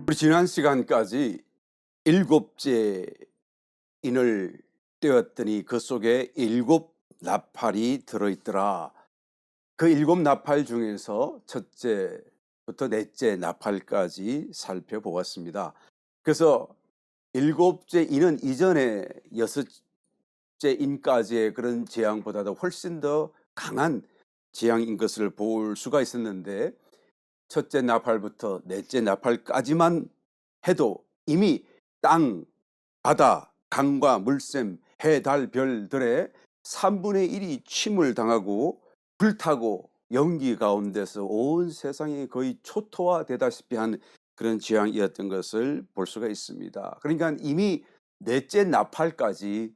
우리 지난 시간까지 일곱째 인을 떼었더니 그 속에 일곱 나팔이 들어있더라. 그 일곱 나팔 중에서 첫째부터 넷째 나팔까지 살펴보았습니다. 그래서 일곱째 인은 이전에 여섯째 인까지의 그런 재앙보다도 훨씬 더 강한 재앙인 것을 볼 수가 있었는데, 첫째 나팔부터 넷째 나팔까지만 해도 이미 땅, 바다, 강과 물샘, 해, 달, 별들의 3분의 1이 침을 당하고 불타고 연기 가운데서 온 세상이 거의 초토화되다시피 한 그런 재앙이었던 것을 볼 수가 있습니다. 그러니까 이미 넷째 나팔까지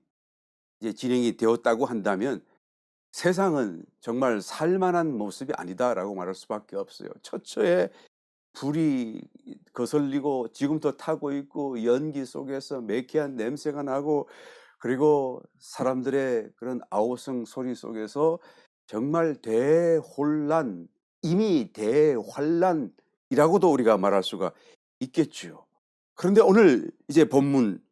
이제 진행이 되었다고 한다면 세상은 정말 살만한 모습이 아니다라고 말할 수밖에 없어요. 처처에 불이 거슬리고 지금도 타고 있고 연기 속에서 매캐한 냄새가 나고, 그리고 사람들의 그런 아우성 소리 속에서 정말 대혼란, 이미 대환란이라고도 우리가 말할 수가 있겠지요. 그런데 오늘 이제 본문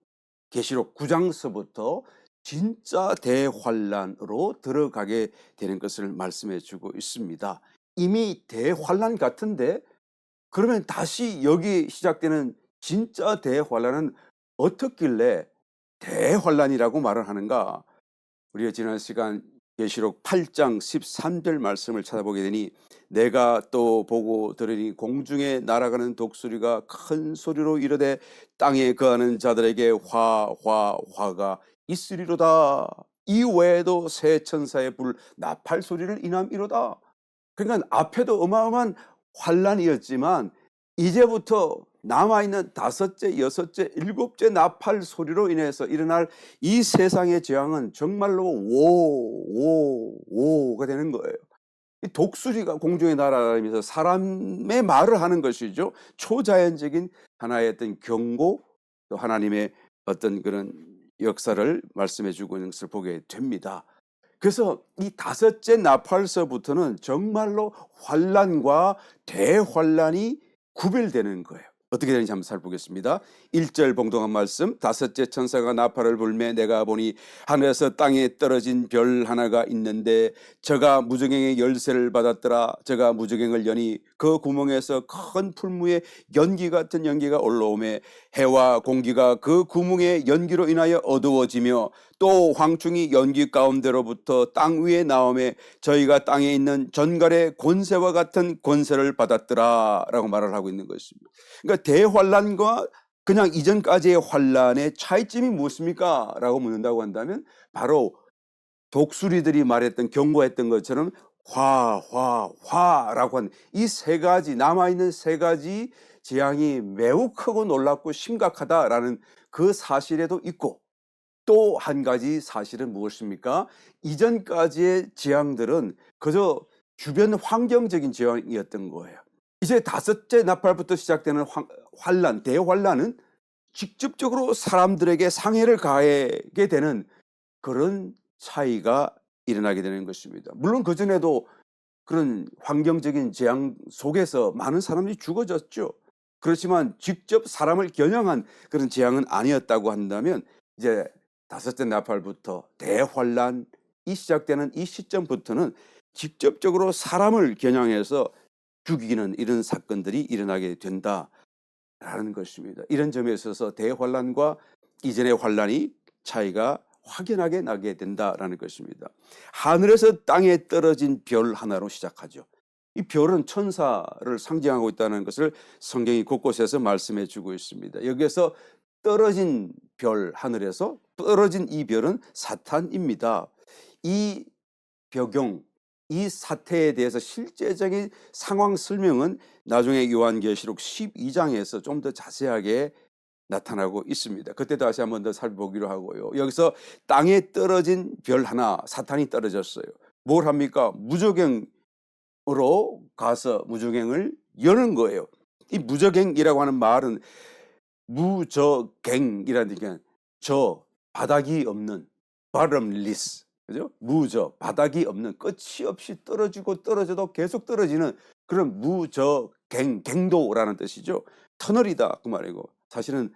계시록 9장서부터 진짜 대환란으로 들어가게 되는 것을 말씀해 주고 있습니다. 이미 대환란 같은데 그러면 다시 여기 시작되는 진짜 대환란은 어떻길래 대환란이라고 말을 하는가? 우리가 지난 시간 계시록 8장 13절 말씀을 찾아보게 되니, 내가 또 보고 들으니 공중에 날아가는 독수리가 큰 소리로 이르되 땅에 거하는 자들에게 화가 있으리로다. 이 외에도 새 천사의 불 나팔 소리를 인함이로다. 그러니까 앞에도 어마어마한 환란이었지만 이제부터 남아있는 다섯째, 여섯째, 일곱째 나팔 소리로 인해서 일어날 이 세상의 재앙은 정말로 오가 되는 거예요. 이 독수리가 공중에 날아다니면서 사람의 말을 하는 것이죠. 초자연적인 하나의 어떤 경고, 또 하나님의 어떤 그런 역사를 말씀해 주고 있는 것을 보게 됩니다. 그래서 이 다섯째 나팔서부터는 정말로 환란과 대환란이 구별되는 거예요. 어떻게 되는지 한번 살펴보겠습니다. 1절 봉독한 말씀. 다섯째 천사가 나팔을 불매 내가 보니 하늘에서 땅에 떨어진 별 하나가 있는데 저가 무저갱의 열쇠를 받았더라. 저가 무저갱을 여니 그 구멍에서 큰 풀무에 연기 같은 연기가 올라오매 해와 공기가 그 구멍의 연기로 인하여 어두워지며 또 황충이 연기 가운데로부터 땅 위에 나오매 저희가 땅에 있는 전갈의 권세와 같은 권세를 받았더라 라고 말을 하고 있는 것입니다. 그러니까 대환란과 그냥 이전까지의 환란의 차이점이 무엇입니까? 라고 묻는다고 한다면 바로 독수리들이 말했던 경고했던 것처럼 화라고 하는 이 세 가지, 남아있는 세 가지 재앙이 매우 크고 놀랍고 심각하다라는 그 사실에도 있고, 또 한 가지 사실은 무엇입니까? 이전까지의 재앙들은 그저 주변 환경적인 재앙이었던 거예요. 이제 다섯째 나팔부터 시작되는 환란, 대환란은 직접적으로 사람들에게 상해를 가하게 되는 그런 차이가 일어나게 되는 것입니다. 물론 그전에도 그런 환경적인 재앙 속에서 많은 사람들이 죽어졌죠. 그렇지만 직접 사람을 겨냥한 그런 재앙은 아니었다고 한다면, 이제 다섯째 나팔부터 대환란이 시작되는 이 시점부터는 직접적으로 사람을 겨냥해서 죽이는 이런 사건들이 일어나게 된다라는 것입니다. 이런 점에 있어서 대환란과 이전의 환란이 차이가 확연하게 나게 된다라는 것입니다. 하늘에서 땅에 떨어진 별 하나로 시작하죠. 이 별은 천사를 상징하고 있다는 것을 성경이 곳곳에서 말씀해 주고 있습니다. 여기에서 떨어진 별, 하늘에서 떨어진 이 별은 사탄입니다. 이 벽용, 이 사태에 대해서 실제적인 상황 설명은 나중에 요한계시록 12장에서 좀 더 자세하게 나타나고 있습니다. 그때 다시 한번 더 살펴보기로 하고요. 여기서 땅에 떨어진 별 하나, 사탄이 떨어졌어요. 뭘 합니까? 무저갱으로 가서 무저갱을 여는 거예요. 이 무저갱이라고 하는 말은 무저갱이라는 게 저 바닥이 없는, bottomless, 그죠? 무저, 바닥이 없는, 끝이 없이 떨어지고 떨어져도 계속 떨어지는 그런 무저갱, 갱도라는 뜻이죠. 터널이다 그 말이고, 사실은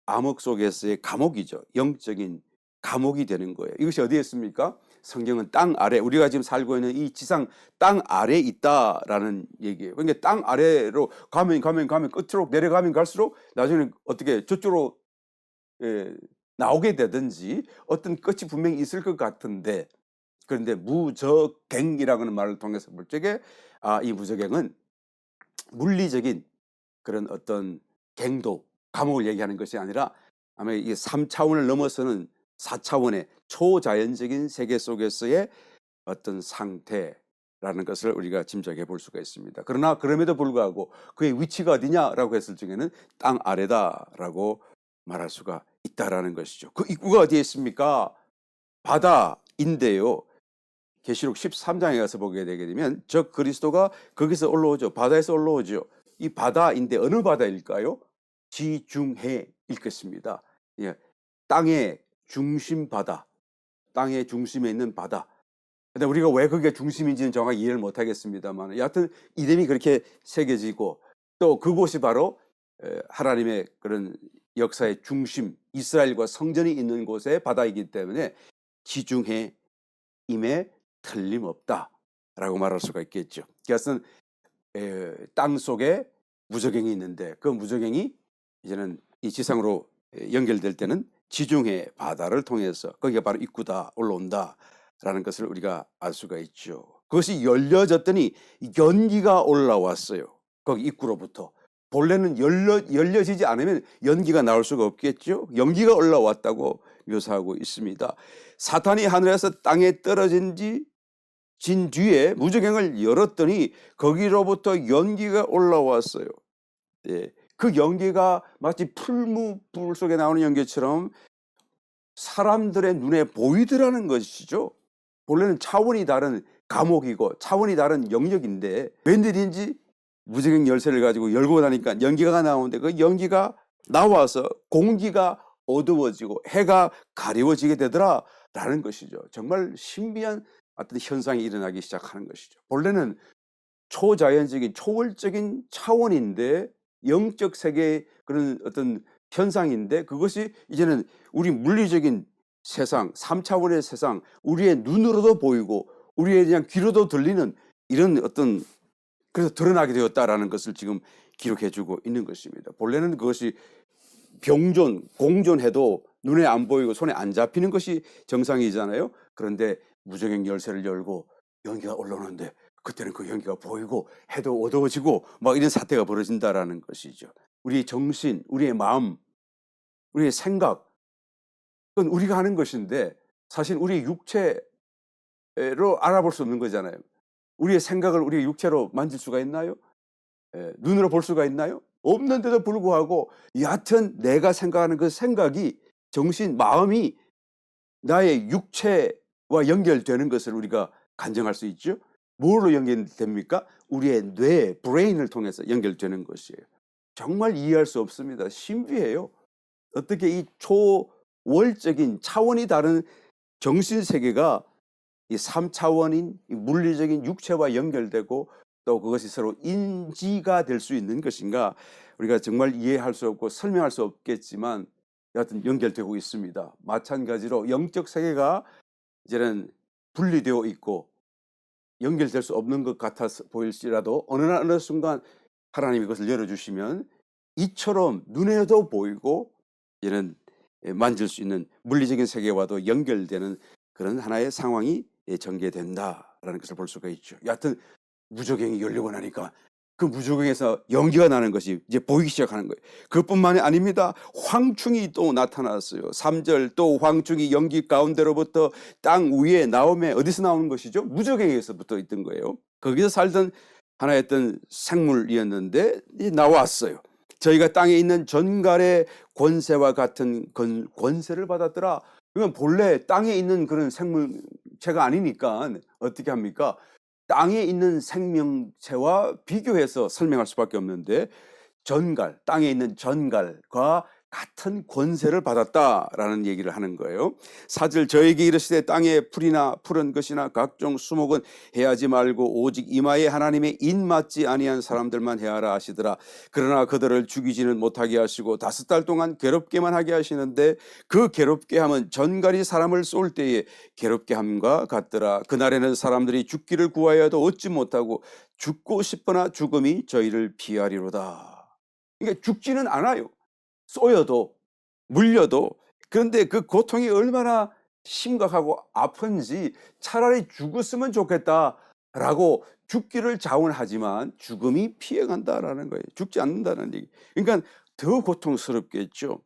암흑 속에서의 감옥이죠. 영적인 감옥이 되는 거예요. 이것이 어디에 있습니까? 성경은 땅 아래, 우리가 지금 살고 있는 이 지상 땅 아래에 있다라는 얘기예요. 그러니까 땅 아래로 가면 끝으로 내려가면 갈수록 나중에 어떻게 저쪽으로 나오게 되든지 어떤 끝이 분명히 있을 것 같은데, 그런데 무저갱이라고 하는 말을 통해서 볼 적에 이 무저갱은 물리적인 그런 어떤 갱도, 감옥을 얘기하는 것이 아니라 아마 이 3차원을 넘어서는 4차원의 초자연적인 세계 속에서의 어떤 상태라는 것을 우리가 짐작해 볼 수가 있습니다. 그러나 그럼에도 불구하고 그의 위치가 어디냐라고 했을 적에는 땅 아래다라고 말할 수가 있다라는 것이죠. 그 입구가 어디에 있습니까? 바다인데요. 계시록 13장에 가서 보게 되게 되면 저 그리스도가 거기서 올라오죠. 바다에서 올라오죠. 이 바다인데 어느 바다일까요? 지중해일 것입니다. 예, 땅의 중심 바다, 땅의 중심에 있는 바다. 근데 우리가 왜 그게 중심인지는 정확히 이해를 못하겠습니다만, 여하튼 이름이 그렇게 새겨지고, 또 그곳이 바로 하나님의 그런 역사의 중심, 이스라엘과 성전이 있는 곳의 바다이기 때문에 지중해임에 틀림없다라고 말할 수가 있겠죠. 그것은 땅 속에 무저갱이 있는데, 그 무저갱이 이제는 이 지상으로 연결될 때는 지중해 바다를 통해서 거기가 바로 입구다, 올라온다라는 것을 우리가 알 수가 있죠. 그것이 열려졌더니 연기가 올라왔어요. 거기 입구로부터. 본래는 열려지지 않으면 연기가 나올 수가 없겠죠. 연기가 올라왔다고 묘사하고 있습니다. 사탄이 하늘에서 땅에 떨어진 뒤에 무저갱을 열었더니 거기로부터 연기가 올라왔어요. 예, 그 연기가 마치 풀무불 속에 나오는 연기처럼 사람들의 눈에 보이더라는 것이죠. 본래는 차원이 다른 감옥이고 차원이 다른 영역인데 웬일인지 무저갱 열쇠를 가지고 열고 나니까 연기가 나오는데, 그 연기가 나와서 공기가 어두워지고 해가 가리워지게 되더라라는 것이죠. 정말 신비한 어떤 현상이 일어나기 시작하는 것이죠. 본래는 초자연적인 초월적인 차원인데, 영적 세계의 그런 어떤 현상인데, 그것이 이제는 우리 물리적인 세상, 3차원의 세상, 우리의 눈으로도 보이고 우리의 그냥 귀로도 들리는 이런 어떤, 그래서 드러나게 되었다라는 것을 지금 기록해주고 있는 것입니다. 본래는 그것이 병존, 공존해도 눈에 안 보이고 손에 안 잡히는 것이 정상이잖아요. 그런데 무저갱 열쇠를 열고 연기가 올라오는데 그때는 그 연기가 보이고 해도 어두워지고 막 이런 사태가 벌어진다라는 것이죠. 우리의 정신, 우리의 마음, 우리의 생각, 그건 우리가 하는 것인데 사실 우리의 육체로 알아볼 수 없는 거잖아요. 우리의 생각을 우리의 육체로 만질 수가 있나요? 눈으로 볼 수가 있나요? 없는데도 불구하고 여하튼 내가 생각하는 그 생각이, 정신, 마음이 나의 육체와 연결되는 것을 우리가 간증할 수 있죠. 뭘로 연결됩니까? 우리의 뇌, 브레인을 통해서 연결되는 것이에요. 정말 이해할 수 없습니다. 신비해요. 어떻게 이 초월적인 차원이 다른 정신세계가 이 3차원인 물리적인 육체와 연결되고 또 그것이 서로 인지가 될 수 있는 것인가, 우리가 정말 이해할 수 없고 설명할 수 없겠지만 여하튼 연결되고 있습니다. 마찬가지로 영적 세계가 이제는 분리되어 있고 연결될 수 없는 것 같아 보일지라도 어느 순간 하나님이 그것을 열어주시면 이처럼 눈에도 보이고 이제는 만질 수 있는 물리적인 세계와도 연결되는 그런 하나의 상황이 전개된다라는 것을 볼 수가 있죠. 여하튼 무저갱이 열리고 나니까 그 무저갱에서 연기가 나는 것이 이제 보이기 시작하는 거예요. 그것뿐만이 아닙니다. 황충이 또 나타났어요. 3절, 또 황충이 연기 가운데로부터 땅 위에 나오며, 어디서 나오는 것이죠? 무저갱에서부터 있던 거예요. 거기서 살던 하나의 어떤 생물이었는데 나왔어요. 저희가 땅에 있는 전갈의 권세와 같은 권세를 받았더라. 이건 본래 땅에 있는 그런 생물체가 아니니까 어떻게 합니까? 땅에 있는 생명체와 비교해서 설명할 수밖에 없는데, 전갈, 땅에 있는 전갈과 같은 권세를 받았다라는 얘기를 하는 거예요. 사절 저에게 이르시되 땅에 풀이나 푸른 것이나 각종 수목은 해하지 말고 오직 이마에 하나님의 인 맞지 아니한 사람들만 해하라 하시더라. 그러나 그들을 죽이지는 못하게 하시고 5달 동안 괴롭게만 하게 하시는데 그 괴롭게 함은 전갈이 사람을 쏠 때에 괴롭게 함과 같더라. 그날에는 사람들이 죽기를 구하여도 얻지 못하고 죽고 싶으나 죽음이 저희를 피하리로다. 그러니까 죽지는 않아요. 쏘여도 물려도. 그런데 그 고통이 얼마나 심각하고 아픈지 차라리 죽었으면 좋겠다라고 죽기를 자원하지만 죽음이 피해간다라는 거예요. 죽지 않는다는 얘기. 그러니까 더 고통스럽겠죠.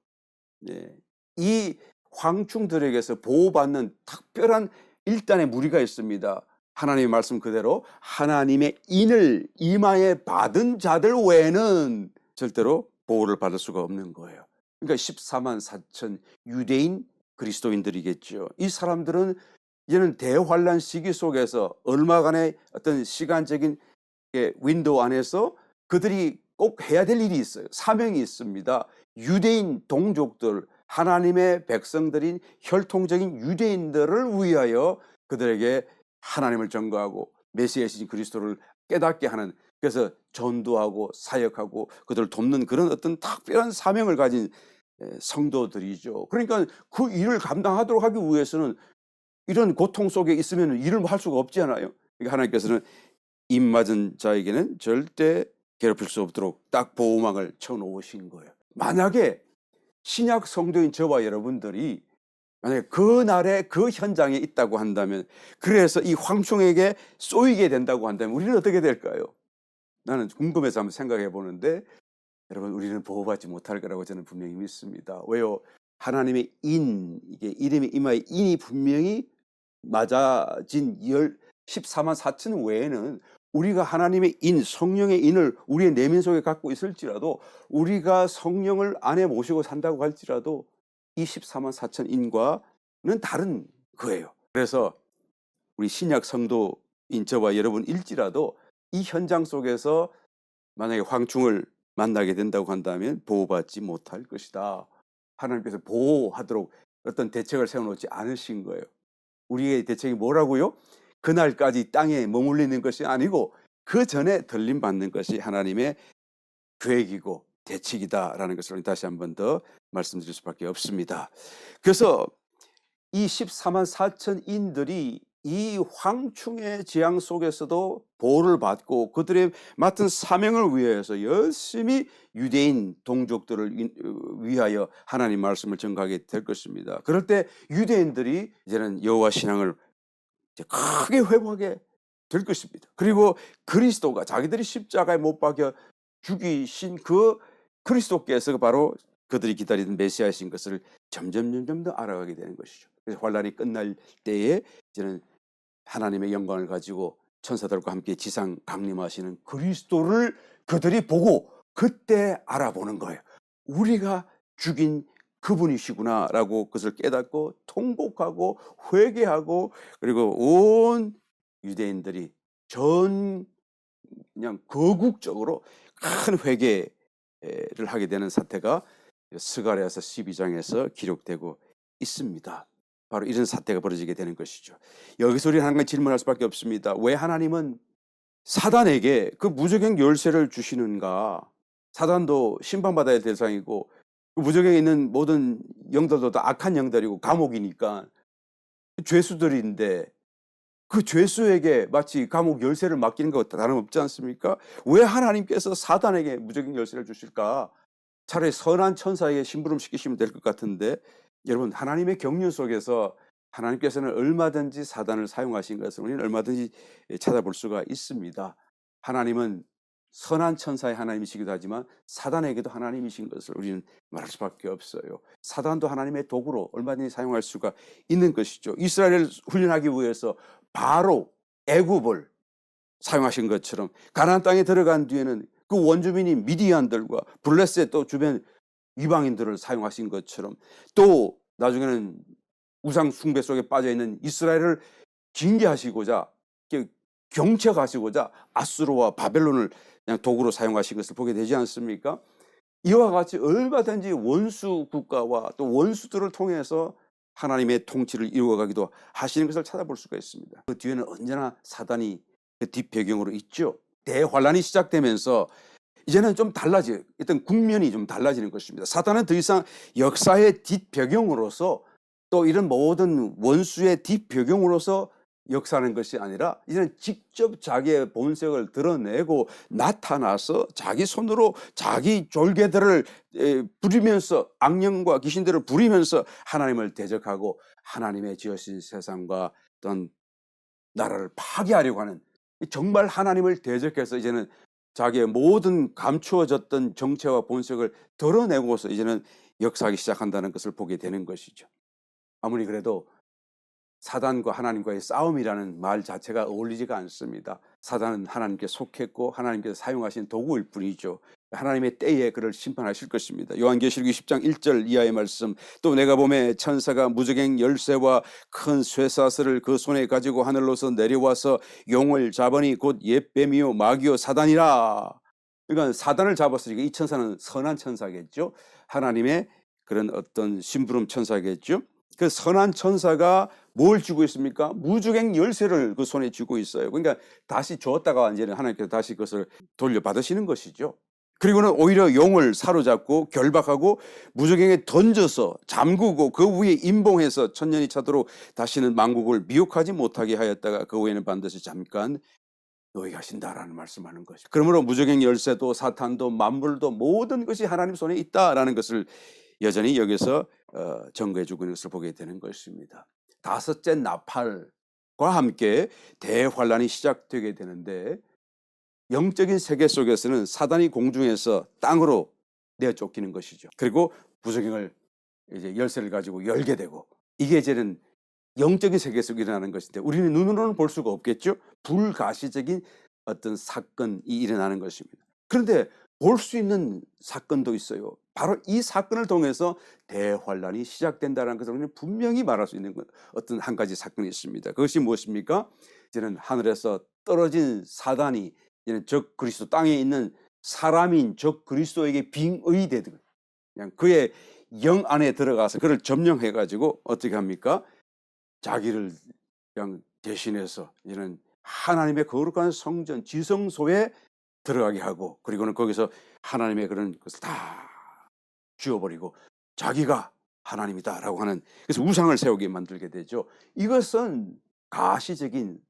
네. 이 황충들에게서 보호받는 특별한 일단의 무리가 있습니다. 하나님의 말씀 그대로 하나님의 인을 이마에 받은 자들 외에는 절대로 보호를 받을 수가 없는 거예요. 그러니까 14만 4천 유대인 그리스도인들이겠죠. 이 사람들은 이제는 대환란 시기 속에서 얼마간의 어떤 시간적인 윈도우 안에서 그들이 꼭 해야 될 일이 있어요. 사명이 있습니다. 유대인 동족들, 하나님의 백성들인 혈통적인 유대인들을 위하여 그들에게 하나님을 전거하고 메시아이신 그리스도를 깨닫게 하는, 그래서 전도하고 사역하고 그들을 돕는 그런 어떤 특별한 사명을 가진 성도들이죠. 그러니까 그 일을 감당하도록 하기 위해서는 이런 고통 속에 있으면 일을 할 수가 없잖아요. 그러니까 하나님께서는 입 맞은 자에게는 절대 괴롭힐 수 없도록 딱 보호막을 쳐놓으신 거예요. 만약에 신약 성도인 저와 여러분들이 만약에 그날에 그 현장에 있다고 한다면, 그래서 이 황충에게 쏘이게 된다고 한다면 우리는 어떻게 될까요? 나는 궁금해서 한번 생각해 보는데, 여러분, 우리는 보호받지 못할 거라고 저는 분명히 믿습니다. 왜요? 하나님의 인, 이게 이름이 이마에 인이 분명히 맞아진 14만 4천 외에는 우리가 하나님의 인, 성령의 인을 우리의 내면 속에 갖고 있을지라도, 우리가 성령을 안에 모시고 산다고 할지라도 이 14만 4천 인과는 다른 거예요. 그래서 우리 신약 성도인 저와 여러분일지라도 이 현장 속에서 만약에 황충을 만나게 된다고 한다면 보호받지 못할 것이다. 하나님께서 보호하도록 어떤 대책을 세워놓지 않으신 거예요. 우리의 대책이 뭐라고요? 그날까지 땅에 머물리는 것이 아니고 그 전에 들림받는 것이 하나님의 계획이고 대책이다라는 것을 다시 한 번 더 말씀드릴 수밖에 없습니다. 그래서 이 14만 4천인들이 이 황충의 재앙 속에서도 보호를 받고 그들의 맡은 사명을 위해서 열심히 유대인 동족들을 위하여 하나님 말씀을 전가하게 될 것입니다. 그럴 때 유대인들이 이제는 여호와 신앙을 이제 크게 회복하게 될 것입니다. 그리고 그리스도가 자기들이 십자가에 못 박여 죽이신 그 그리스도께서 바로 그들이 기다리던 메시아이신 것을 점점 더 알아가게 되는 것이죠. 그래서 환란이 끝날 때에 이제는 하나님의 영광을 가지고 천사들과 함께 지상 강림하시는 그리스도를 그들이 보고 그때 알아보는 거예요. 우리가 죽인 그분이시구나라고 그것을 깨닫고 통곡하고 회개하고, 그리고 온 유대인들이 그냥 거국적으로 큰 회개를 하게 되는 사태가 스가랴서 12장에서 기록되고 있습니다. 바로 이런 사태가 벌어지게 되는 것이죠. 여기서 우리는 한 가지 질문할 수밖에 없습니다. 왜 하나님은 사단에게 그 무저갱 열쇠를 주시는가? 사단도 심판받아야 될 대상이고 그 무저갱에 있는 모든 영들도 다 악한 영들이고 감옥이니까 죄수들인데, 그 죄수에게 마치 감옥 열쇠를 맡기는 것 다름없지 않습니까? 왜 하나님께서 사단에게 무저갱 열쇠를 주실까? 차라리 선한 천사에게 심부름 시키시면 될 것 같은데, 여러분, 하나님의 경륜 속에서 하나님께서는 얼마든지 사단을 사용하신 것을 우리는 얼마든지 찾아볼 수가 있습니다. 하나님은 선한 천사의 하나님이시기도 하지만 사단에게도 하나님이신 것을 우리는 말할 수밖에 없어요. 사단도 하나님의 도구로 얼마든지 사용할 수가 있는 것이죠. 이스라엘을 훈련하기 위해서 바로 애굽을 사용하신 것처럼 가나안 땅에 들어간 뒤에는 그 원주민인 미디안들과 블레셋 또 주변 이방인들을 사용하신 것처럼, 또 나중에는 우상 숭배 속에 빠져 있는 이스라엘을 징계하시고자, 경책하시고자 아수르와 바벨론을 그냥 도구로 사용하신 것을 보게 되지 않습니까? 이와 같이 얼마든지 원수 국가와 또 원수들을 통해서 하나님의 통치를 이루어가기도 하시는 것을 찾아볼 수가 있습니다. 그 뒤에는 언제나 사단이 그 뒷배경으로 있죠. 대환란이 시작되면서 이제는 좀 달라져요. 일단 국면이 좀 달라지는 것입니다. 사단은 더 이상 역사의 뒷배경으로서 또 이런 모든 원수의 뒷배경으로서 역사하는 것이 아니라 이제는 직접 자기의 본색을 드러내고 나타나서 자기 손으로 자기 졸개들을 부리면서 악령과 귀신들을 부리면서 하나님을 대적하고 하나님의 지으신 세상과 어떤 나라를 파괴하려고 하는, 정말 하나님을 대적해서 이제는 자기의 모든 감추어졌던 정체와 본색을 드러내고서 이제는 역사하기 시작한다는 것을 보게 되는 것이죠. 아무리 그래도 사단과 하나님과의 싸움이라는 말 자체가 어울리지가 않습니다. 사단은 하나님께 속했고 하나님께서 사용하신 도구일 뿐이죠. 하나님의 때에 그를 심판하실 것입니다. 요한계시록 20장 1절 이하의 말씀, 또 내가 보매 천사가 무저갱 열쇠와 큰 쇠사슬을 그 손에 가지고 하늘로서 내려와서 용을 잡으니 곧 옛뱀이요 마귀요 사단이라. 그러니까 사단을 잡았으니까 이 천사는 선한 천사겠죠. 하나님의 그런 어떤 심부름 천사겠죠. 그 선한 천사가 뭘 쥐고 있습니까? 무주갱 열쇠를 그 손에 쥐고 있어요. 그러니까 다시 주었다가 이제는 하나님께서 다시 그것을 돌려받으시는 것이죠. 그리고는 오히려 용을 사로잡고 결박하고 무저갱에 던져서 잠그고 그 위에 임봉해서 천년이 차도록 다시는 만국을 미혹하지 못하게 하였다가 그 후에는 반드시 잠깐 노예게 하신다라는 말씀하는 것이죠. 그러므로 무저갱 열쇠도 사탄도 만물도 모든 것이 하나님 손에 있다라는 것을 여전히 여기서 증거해주고 있는 것을 보게 되는 것입니다. 다섯째 나팔과 함께 대환란이 시작되게 되는데, 영적인 세계 속에서는 사단이 공중에서 땅으로 내어 쫓기는 것이죠. 그리고 무저갱을 이제 열쇠를 가지고 열게 되고, 이게 이제는 영적인 세계 속에 일어나는 것인데 우리는 눈으로는 볼 수가 없겠죠. 불가시적인 어떤 사건이 일어나는 것입니다. 그런데 볼 수 있는 사건도 있어요. 바로 이 사건을 통해서 대환란이 시작된다는 것을 우리는 분명히 말할 수 있는 어떤 한 가지 사건이 있습니다. 그것이 무엇입니까? 이제는 하늘에서 떨어진 사단이 이제는 적 그리스도, 땅에 있는 사람인 적 그리스도에게 빙의되듯 그냥 그의 영 안에 들어가서 그를 점령해 가지고 어떻게 합니까? 자기를 그냥 대신해서 이제는 하나님의 거룩한 성전 지성소에 들어가게 하고, 그리고는 거기서 하나님의 그런 것을 다 지워버리고 자기가 하나님이다라고 하는, 그래서 우상을 세우게 만들게 되죠. 이것은 가시적인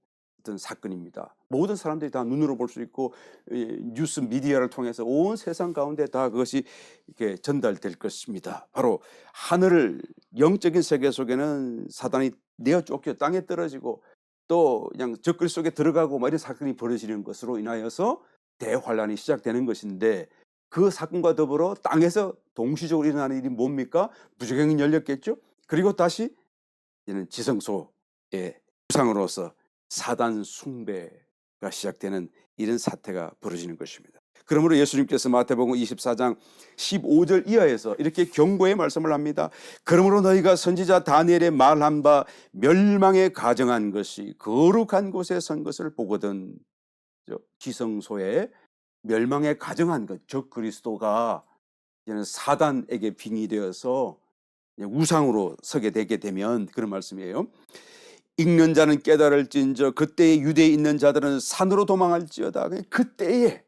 어떤 사건입니다. 모든 사람들이 다 눈으로 볼 수 있고 뉴스 미디어를 통해서 온 세상 가운데 다 그것이 이렇게 전달될 것입니다. 바로 하늘을, 영적인 세계 속에는 사단이 내어 쫓겨 땅에 떨어지고 또 그냥 적그리 속에 들어가고 이런 사건이 벌어지는 것으로 인하여서 대환란이 시작되는 것인데, 그 사건과 더불어 땅에서 동시적으로 일어나는 일이 뭡니까? 무저갱이 열렸겠죠. 그리고 다시 이제는 지성소의 우상으로서 사단 숭배가 시작되는 이런 사태가 벌어지는 것입니다. 그러므로 예수님께서 마태복음 24장 15절 이하에서 이렇게 경고의 말씀을 합니다. 그러므로 너희가 선지자 다니엘의 말한 바 멸망에 가정한 것이 거룩한 곳에 선 것을 보거든. 지성소에 멸망에 가정한 것, 즉 그리스도가 이제는 사단에게 빙의되어서 우상으로 서게 되게 되면, 그런 말씀이에요. 읽는 자는 깨달을진저 그때에 유대에 있는 자들은 산으로 도망할지어다. 그때에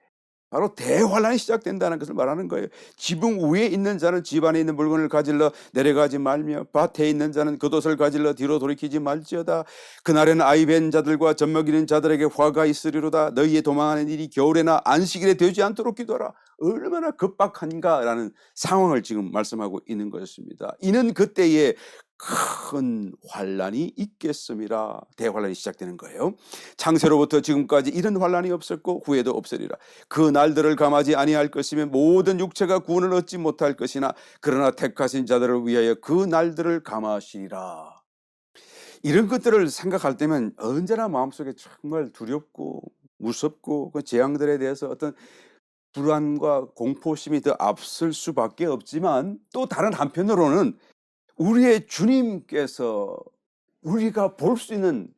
바로 대환란이 시작된다는 것을 말하는 거예요. 지붕 위에 있는 자는 집 안에 있는 물건을 가질러 내려가지 말며 밭에 있는 자는 겉옷을 가질러 뒤로 돌이키지 말지어다. 그날에는 아이 뵌 자들과 젖먹이는 자들에게 화가 있으리로다. 너희의 도망하는 일이 겨울에나 안식일에 되지 않도록 기도하라. 얼마나 급박한가라는 상황을 지금 말씀하고 있는 것입니다. 이는 그때에 큰 환란이 있겠음이라. 대환란이 시작되는 거예요. 창세로부터 지금까지 이런 환란이 없었고 후에도 없으리라. 그 날들을 감하지 아니할 것이며 모든 육체가 구원을 얻지 못할 것이나 그러나 택하신 자들을 위하여 그 날들을 감하시리라. 이런 것들을 생각할 때면 언제나 마음속에 정말 두렵고 무섭고 그 재앙들에 대해서 어떤 불안과 공포심이 더 앞설 수밖에 없지만, 또 다른 한편으로는 우리의 주님께서 우리가 볼 수 있는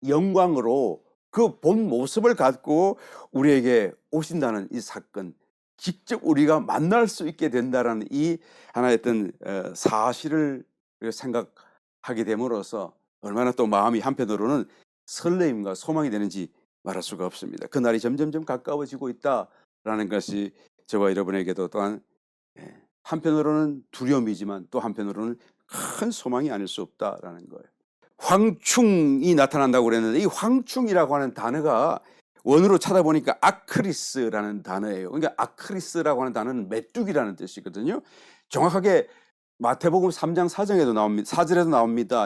영광으로 그 본 모습을 갖고 우리에게 오신다는 이 사건, 직접 우리가 만날 수 있게 된다라는 이 하나의 어떤 사실을 생각하게 됨으로써 얼마나 또 마음이 한편으로는 설레임과 소망이 되는지 말할 수가 없습니다. 그날이 점점점 가까워지고 있다라는 것이 저와 여러분에게도 또한 한편으로는 두려움이지만 또 한편으로는 큰 소망이 아닐 수 없다라는 거예요. 황충이 나타난다고 그랬는데 이 황충이라고 하는 단어가 원어로 찾아보니까 아크리스라는 단어예요. 그러니까 아크리스라고 하는 단어는 메뚜기라는 뜻이거든요. 정확하게 마태복음 3장 4장에도 나옵니다. 4절에도 나옵니다.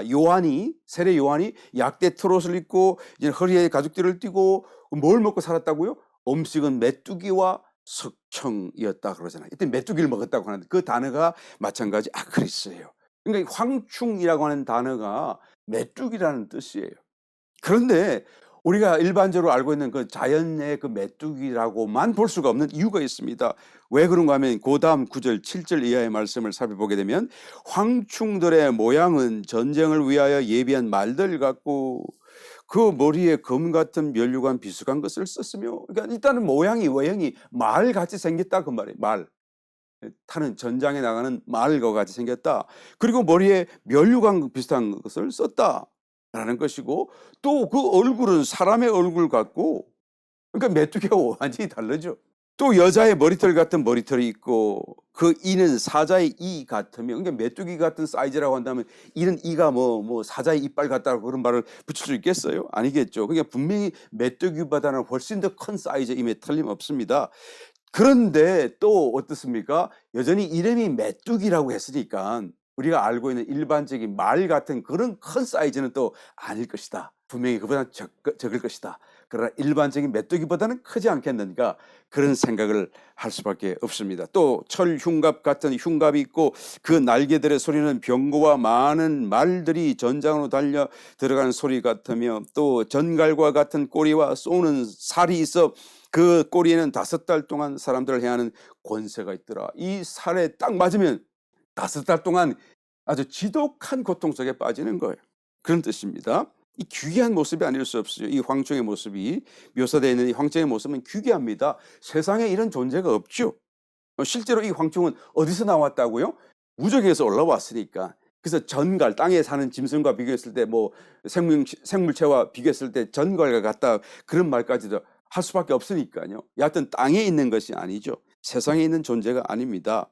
세례 요한이 약대 트롯을 입고 이제 허리에 가죽띠를 띠고 뭘 먹고 살았다고요? 음식은 메뚜기와 석청이었다 그러잖아요. 이때 메뚜기를 먹었다고 하는데 그 단어가 마찬가지 아크리스예요. 그러니까 황충이라고 하는 단어가 메뚜기라는 뜻이에요. 그런데 우리가 일반적으로 알고 있는 그 자연의 그 메뚜기라고만 볼 수가 없는 이유가 있습니다. 왜 그런가 하면 그 다음 9절, 7절 이하의 말씀을 살펴보게 되면 황충들의 모양은 전쟁을 위하여 예비한 말들 같고 그 머리에 검 같은 면류관 비슷한 것을 썼으며, 그러니까 일단은 모양이 외형이 말같이 생겼다 그 말이에요. 말. 타는 전장에 나가는 말과 같이 생겼다. 그리고 머리에 면류관 비슷한 것을 썼다라는 것이고 또 그 얼굴은 사람의 얼굴 같고, 그러니까 메뚜기가 완전히 다르죠. 또 여자의 머리털 같은 머리털이 있고 그 이는 사자의 이 같으며, 그러니까 메뚜기 같은 사이즈라고 한다면 이는 이가 뭐 사자의 이빨 같다고 그런 말을 붙일 수 있겠어요? 아니겠죠. 그러니까 분명히 메뚜기보다는 훨씬 더 큰 사이즈임에 틀림없습니다. 그런데 또 어떻습니까? 여전히 이름이 메뚜기라고 했으니까 우리가 알고 있는 일반적인 말 같은 그런 큰 사이즈는 또 아닐 것이다. 분명히 그보다 적을 것이다. 그러나 일반적인 메뚜기보다는 크지 않겠는가, 그런 생각을 할 수밖에 없습니다. 또 철흉갑 같은 흉갑이 있고 그 날개들의 소리는 병거와 많은 말들이 전장으로 달려 들어가는 소리 같으며 또 전갈과 같은 꼬리와 쏘는 살이 있어 그 꼬리에는 5달 동안 사람들을 해하는 권세가 있더라. 이 살에 딱 맞으면 5달 동안 아주 지독한 고통 속에 빠지는 거예요. 그런 뜻입니다. 이 귀한 모습이 아닐 수 없어요. 이 황충의 모습이 묘사되어 있는 이 황충의 모습은 귀합니다. 세상에 이런 존재가 없죠. 실제로 이 황충은 어디서 나왔다고요? 무적에서 올라왔으니까. 그래서 전갈, 땅에 사는 짐승과 비교했을 때 뭐 생물체와 비교했을 때 전갈과 같다, 그런 말까지도 할 수밖에 없으니까요. 여하튼 땅에 있는 것이 아니죠. 세상에 있는 존재가 아닙니다.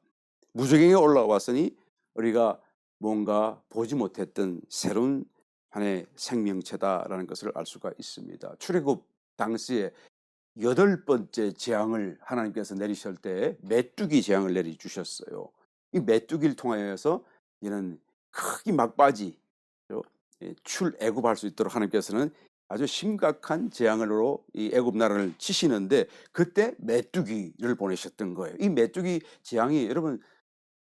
무적행에 올라왔으니 우리가 뭔가 보지 못했던 새로운 하나의 생명체다라는 것을 알 수가 있습니다. 출애굽 당시에 8번째 재앙을 하나님께서 내리실 때 메뚜기 재앙을 내려주셨어요. 이 메뚜기를 통하여서 이런 크기 막바지 출애굽할 수 있도록 하나님께서는 아주 심각한 재앙으로 이 애굽 나라를 치시는데 그때 메뚜기를 보내셨던 거예요. 이 메뚜기 재앙이 여러분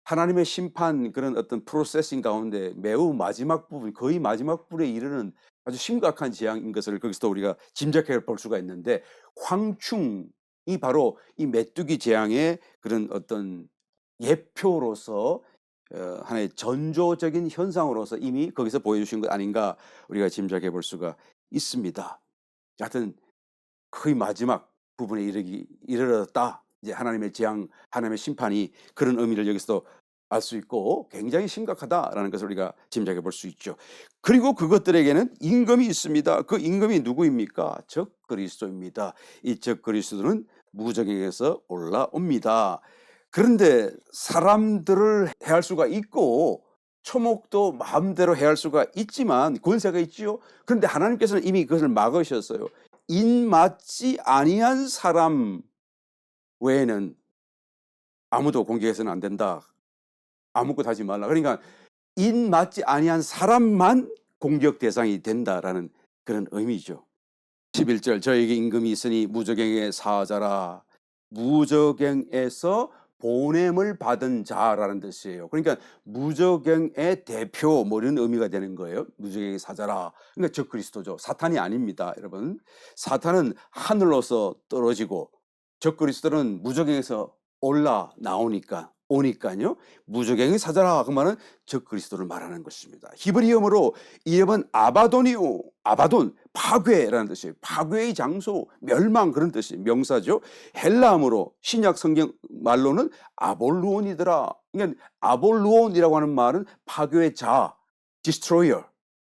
하나님의 심판 그런 어떤 프로세싱 가운데 매우 마지막 부분, 거의 마지막 부분에 이르는 아주 심각한 재앙인 것을 거기서 우리가 짐작해 볼 수가 있는데, 황충이 바로 이 메뚜기 재앙의 그런 어떤 예표로서 하나의 전조적인 현상으로서 이미 거기서 보여주신 것 아닌가 우리가 짐작해 볼 수가 있습니다. 하여튼 거의 마지막 부분에 이르렀다. 이제 하나님의 재앙, 하나님의 심판이 그런 의미를 여기서 알 수 있고 굉장히 심각하다라는 것을 우리가 짐작해 볼 수 있죠. 그리고 그것들에게는 임금이 있습니다. 그 임금이 누구입니까? 적그리스도입니다. 이 적그리스도는 무적에게서 올라옵니다. 그런데 사람들을 해할 수가 있고 초목도 마음대로 해할 수가 있지만 권세가 있지요. 그런데 하나님께서는 이미 그것을 막으셨어요. 인맞지 아니한 사람 외에는 아무도 공격해서는 안 된다. 아무것도 하지 말라. 그러니까 인맞지 아니한 사람만 공격 대상이 된다라는 그런 의미죠. 11절 저에게 임금이 있으니 무저갱의 사자라. 무저갱에서 보냄을 받은 자라는 뜻이에요. 그러니까 무저갱의 대표 뭐 이런 의미가 되는 거예요. 무저갱의 사자라. 그러니까 적그리스도죠. 사탄이 아닙니다, 여러분. 사탄은 하늘로서 떨어지고 적그리스도는 무저갱에서 올라 나오니까 오니까요. 무저갱이 사자라 그러면은 적그리스도를 말하는 것입니다. 히브리어로 이름은 아바돈이요. 아바돈 파괴라는 뜻이에요. 파괴의 장소, 멸망 그런 뜻이 명사죠. 헬라어로 신약 성경 말로는 아볼루온이더라. 그러니까 아볼루온이라고 하는 말은 파괴의 자, destroyer.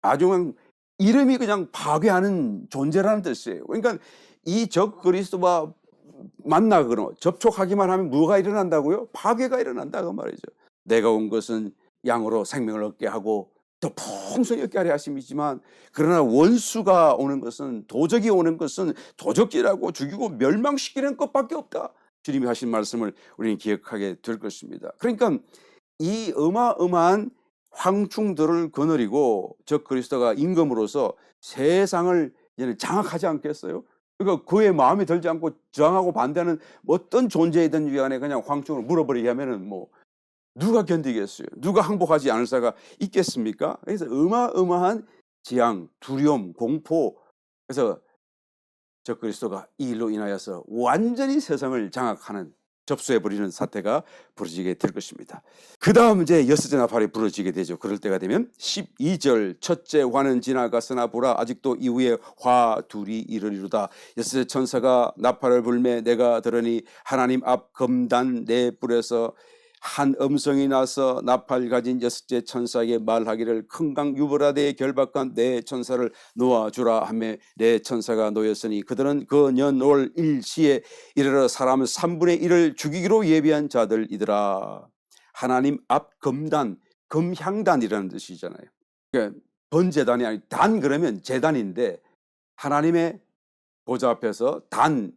아주 그냥 이름이 그냥 파괴하는 존재라는 뜻이에요. 그러니까 이 적그리스도와 만나거나 접촉하기만 하면 뭐가 일어난다고요? 파괴가 일어난다 그 말이죠. 내가 온 것은 양으로 생명을 얻게 하고 더 풍성히 얻게 하려 하심이지만 그러나 원수가 오는 것은 도적이 오는 것은 도적질하고 죽이고 멸망시키는 것밖에 없다. 주님이 하신 말씀을 우리는 기억하게 될 것입니다. 그러니까 이 어마어마한 황충들을 거느리고 적그리스도가 임금으로서 세상을 장악하지 않겠어요? 그러니까 그의 마음에 들지 않고 저항하고 반대하는 어떤 존재이든 간에 그냥 황충을 물어버리게 하면은 뭐 누가 견디겠어요? 누가 항복하지 않을 자가 있겠습니까? 그래서 어마어마한 재앙, 두려움, 공포. 그래서 적그리스도가 이 일로 인하여서 완전히 세상을 장악하는 접수해버리는 사태가 벌어지게 될 것입니다. 그 다음 이제 여섯째 나팔이 부러지게 되죠. 그럴 때가 되면 12절 첫째 화는 지나갔으나 보라 아직도 이후에 화 둘이 이르리로다. 여섯째 천사가 나팔을 불매 내가 들으니 하나님 앞 검단 네 뿔에서 한 음성이 나서 나팔 가진 여섯째 천사에게 말하기를 큰 강 유브라데에 결박한 네 천사를 놓아주라 하며 네 천사가 놓였으니 그들은 그 년월 일시에 이르러 사람 3분의 1을 죽이기로 예비한 자들이더라. 하나님 앞 검단, 금향단이라는 뜻이잖아요. 그러니까 번제단이 아니 단 그러면 제단인데 하나님의 보좌 앞에서 단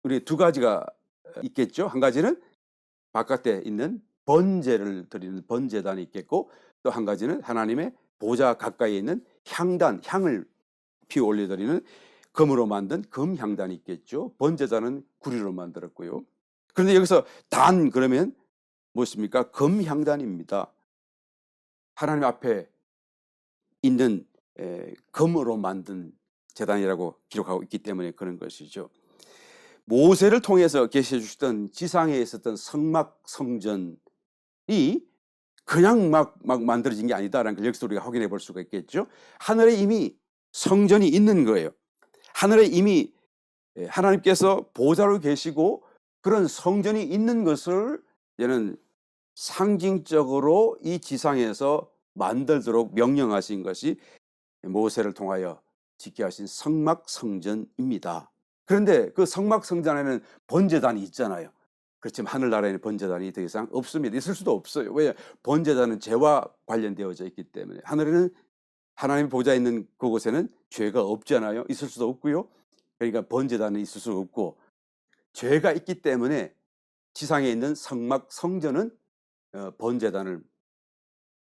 우리 두 가지가 있겠죠. 한 가지는 바깥에 있는 번제를 드리는 번제단이 있겠고 또 한 가지는 하나님의 보좌 가까이에 있는 향단, 향을 피워 올려드리는 금으로 만든 금향단이 있겠죠. 번제단은 구리로 만들었고요. 그런데 여기서 단 그러면 무엇입니까? 금향단입니다. 하나님 앞에 있는 금으로 만든 제단이라고 기록하고 있기 때문에 그런 것이죠. 모세를 통해서 계시해 주시던 지상에 있었던 성막 성전이 그냥 막 만들어진 게 아니다라는 걸 여기서 우리가 확인해 볼 수가 있겠죠. 하늘에 이미 성전이 있는 거예요. 하늘에 이미 하나님께서 보좌로 계시고 그런 성전이 있는 것을 얘는 상징적으로 이 지상에서 만들도록 명령하신 것이 모세를 통하여 짓게 하신 성막 성전입니다. 그런데 그 성막 성전에는 번제단이 있잖아요. 그렇지만 하늘나라에는 번제단이 더 이상 없습니다. 있을 수도 없어요. 왜? 번제단은 죄와 관련되어져 있기 때문에. 하늘에는 하나님 보좌 있는 그곳에는 죄가 없잖아요. 있을 수도 없고요. 그러니까 번제단은 있을 수 없고 죄가 있기 때문에 지상에 있는 성막 성전은 번제단을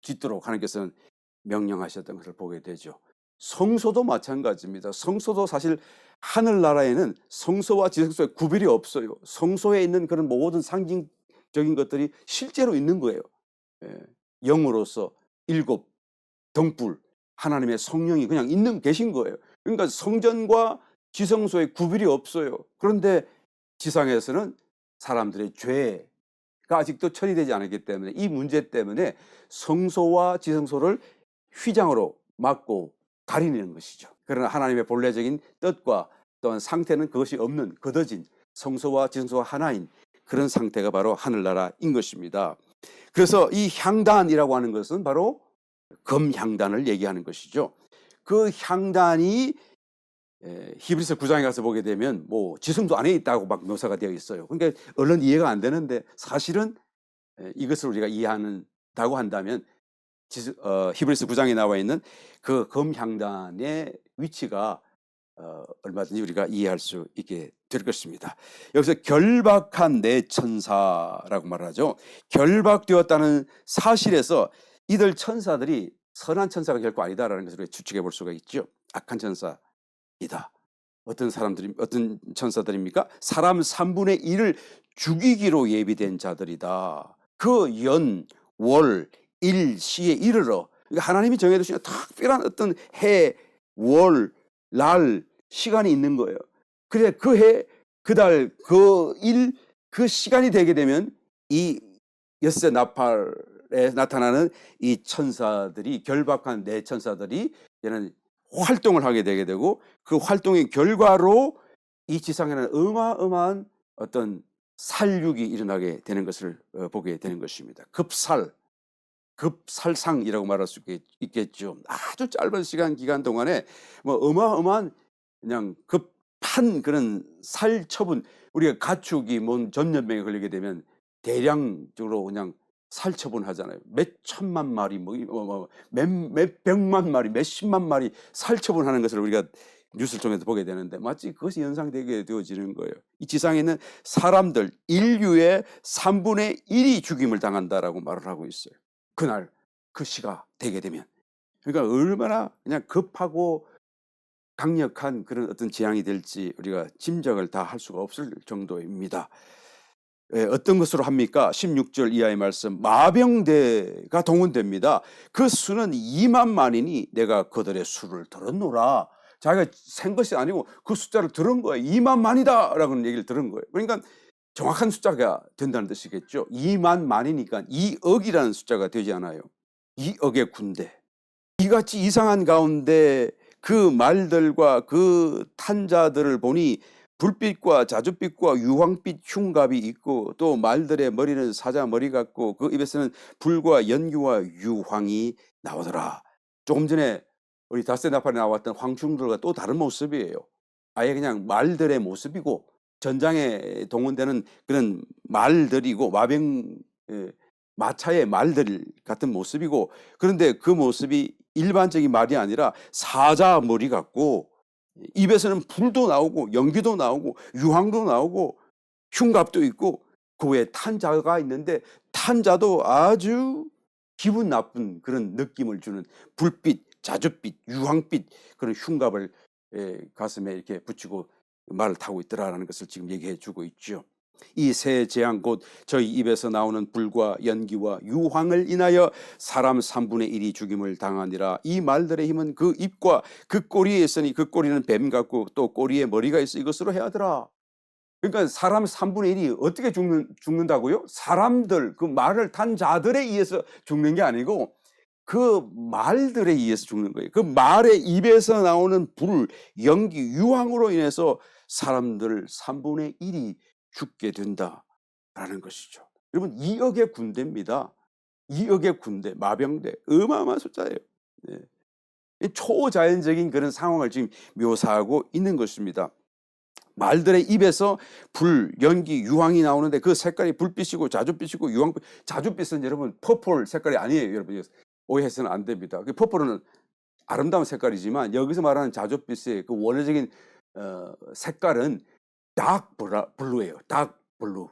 짓도록 하나님께서는 명령하셨던 것을 보게 되죠. 성소도 마찬가지입니다. 성소도 사실 하늘나라에는 성소와 지성소의 구별이 없어요. 성소에 있는 그런 모든 상징적인 것들이 실제로 있는 거예요. 영으로서 7 등불 하나님의 성령이 그냥 있는 계신 거예요. 그러니까 성전과 지성소의 구별이 없어요. 그런데 지상에서는 사람들의 죄가 아직도 처리되지 않았기 때문에 이 문제 때문에 성소와 지성소를 휘장으로 막고 가리는 것이죠. 그러나 하나님의 본래적인 뜻과 또한 상태는 그것이 없는 거둬진 성소와 지성소가 하나인 그런 상태가 바로 하늘나라인 것입니다. 그래서 이 향단이라고 하는 것은 바로 금향단을 얘기하는 것이죠. 그 향단이 히브리서 9장에 가서 보게 되면 뭐 지성소 안에 있다고 막 묘사가 되어 있어요. 그러니까 얼른 이해가 안 되는데 사실은 이것을 우리가 이해한다고 한다면 히브리서 9장에 나와 있는 그 금향단의 위치가 얼마든지 우리가 이해할 수 있게 될 것입니다. 여기서 결박한 네 천사라고 말하죠. 결박되었다는 사실에서 이들 천사들이 선한 천사가 결코 아니다라는 것을 우리가 추측해 볼 수가 있죠. 악한 천사이다. 어떤 천사들입니까? 사람 3분의 1을 죽이기로 예비된 자들이다. 그 연, 월, 일, 시에 이르러 그러니까 하나님이 정해두신 특별한 어떤 해, 월, 날, 시간이 있는 거예요. 그래 그 해, 그 달, 그 일, 그 시간이 되게 되면 이 엿새 나팔에 나타나는 이 천사들이, 결박한 네 천사들이 얘는 활동을 하게 되게 되고, 그 활동의 결과로 이 지상에는 어마어마한 어떤 살육이 일어나게 되는 것을 보게 되는 것입니다. 급살상이라고 말할 수 있겠죠. 아주 짧은 시간 기간 동안에 뭐 어마어마한 그냥 급한 그런 살처분, 우리가 가축이 뭔 전염병에 걸리게 되면 대량적으로 그냥 살처분하잖아요. 몇 천만 마리, 몇 백만 마리, 몇 십만 마리 살처분하는 것을 우리가 뉴스를 통해서 보게 되는데, 마치 그것이 연상되게 되어지는 거예요. 이 지상에 있는 사람들, 인류의 3분의 1이 죽임을 당한다라고 말을 하고 있어요. 그날 그 시가 되게 되면. 그러니까 얼마나 그냥 급하고 강력한 그런 어떤 재앙이 될지 우리가 짐작을 다 할 수가 없을 정도입니다. 어떤 것으로 합니까? 16절 이하의 말씀, 마병대가 동원됩니다. 그 수는 2만 만이니 내가 그들의 수를 들었노라. 자기가 센 것이 아니고 그 숫자를 들은 거예요. 2만 만이다 라는 얘기를 들은 거예요. 그러니까 정확한 숫자가 된다는 뜻이겠죠. 2만 만이니까 2억이라는 숫자가 되지 않아요. 2억의 군대. 이같이 이상한 가운데 그 말들과 그 탄자들을 보니 불빛과 자줏빛과 유황빛 흉갑이 있고, 또 말들의 머리는 사자 머리 같고 그 입에서는 불과 연기와 유황이 나오더라. 조금 전에 우리 닷새 나팔에 나왔던 황충들과 또 다른 모습이에요. 아예 그냥 말들의 모습이고, 전장에 동원되는 그런 말들이고, 마차의 말들 같은 모습이고, 그런데 그 모습이 일반적인 말이 아니라 사자 머리 같고, 입에서는 불도 나오고 연기도 나오고 유황도 나오고 흉갑도 있고, 그 외에 탄자가 있는데 탄자도 아주 기분 나쁜 그런 느낌을 주는 불빛, 자줏빛, 유황빛 그런 흉갑을 가슴에 이렇게 붙이고 말을 타고 있더라라는 것을 지금 얘기해 주고 있죠. 이 새 재앙 곧 저희 입에서 나오는 불과 연기와 유황을 인하여 사람 3분의 1이 죽임을 당하니라. 이 말들의 힘은 그 입과 그 꼬리에 있으니 그 꼬리는 뱀 같고 또 꼬리에 머리가 있어 이것으로 해하더라. 그러니까 사람 3분의 1이 어떻게 죽는다고요? 사람들, 그 말을 탄 자들에 의해서 죽는 게 아니고 그 말들에 의해서 죽는 거예요. 그 말의 입에서 나오는 불, 연기, 유황으로 인해서 사람들 3분의 1이 죽게 된다라는 것이죠. 여러분, 2억의 군대입니다. 2억의 군대, 마병대, 어마어마한 숫자예요. 네. 초자연적인 그런 상황을 지금 묘사하고 있는 것입니다. 말들의 입에서 불, 연기, 유황이 나오는데 그 색깔이 불빛이고 자줏빛이고 유황빛. 자줏빛은 여러분 퍼플 색깔이 아니에요. 여러분 오해해서는 안 됩니다. 그 퍼플은 아름다운 색깔이지만 여기서 말하는 자줏빛의 그 원래적인 색깔은 닥 블루예요. 닥 블루.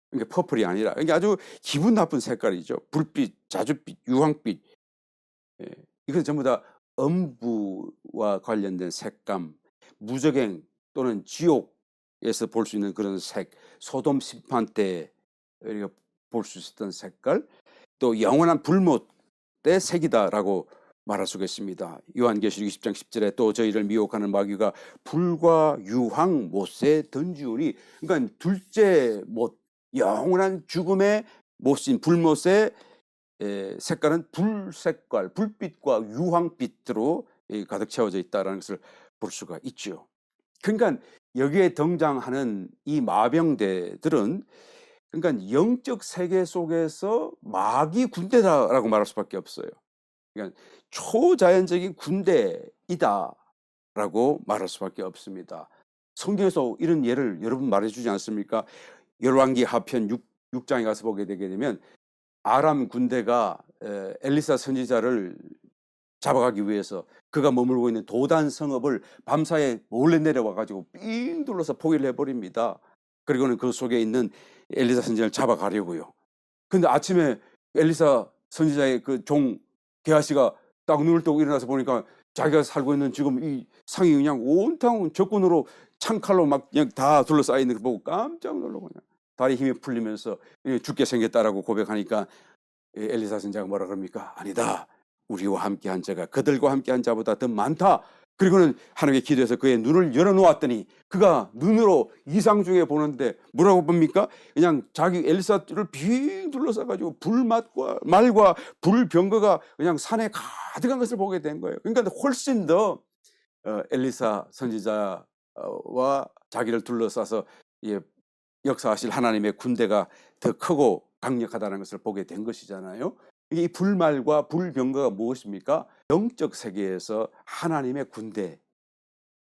그러니까 퍼플이 아니라, 이게 아주 기분 나쁜 색깔이죠. 불빛, 자줏빛, 유황빛. 예. 이건 전부 다 음부와 관련된 색감, 무적행 또는 지옥에서 볼 수 있는 그런 색, 소돔 심판 때 우리가 볼 수 있었던 색깔, 또 영원한 불못의 색이다라고 말할 수가 있습니다. 요한계시록 20장 10절에 또 저희를 미혹하는 마귀가 불과 유황 못에 던지우니, 그러니까 둘째 못, 영원한 죽음의 못인 불못의 색깔은 불색깔, 불빛과 유황빛으로 가득 채워져 있다는 것을 볼 수가 있죠. 그러니까 여기에 등장하는 이 마병대들은, 그러니까 영적 세계 속에서 마귀 군대다라고 말할 수밖에 없어요. 그러니까 초자연적인 군대이다라고 말할 수밖에 없습니다. 성경에서 이런 예를 여러분 말해주지 않습니까? 열왕기 하편 6장에 가서 보게 되게 되면 아람 군대가 엘리사 선지자를 잡아가기 위해서 그가 머물고 있는 도단 성읍을 밤사이에 몰래 내려와 가지고 삥 둘러서 포위를 해버립니다. 그리고는 그 속에 있는 엘리사 선지자를 잡아가려고요. 근데 아침에 엘리사 선지자의 그 종 게하시가 딱 눈을 뜨고 일어나서 보니까 자기가 살고 있는 지금 이 상이 그냥 온통 적군으로 창칼로 막 그냥 다 둘러싸여 있는 걸 보고 깜짝 놀라고 그냥 다리 힘이 풀리면서 죽게 생겼다라고 고백하니까 엘리사 선지자가 뭐라 그럽니까? 아니다. 우리와 함께한 자가 그들과 함께한 자보다 더 많다. 그리고는 하나님께 기도해서 그의 눈을 열어놓았더니 그가 눈으로 이상 중에 보는데 뭐라고 봅니까? 그냥 자기 엘리사를 빙 둘러싸가지고 불맛과 말과 불병거가 그냥 산에 가득한 것을 보게 된 거예요. 그러니까 훨씬 더 엘리사 선지자와 자기를 둘러싸서 역사하실 하나님의 군대가 더 크고 강력하다는 것을 보게 된 것이잖아요. 이 불말과 불병거가 무엇입니까? 영적 세계에서 하나님의 군대인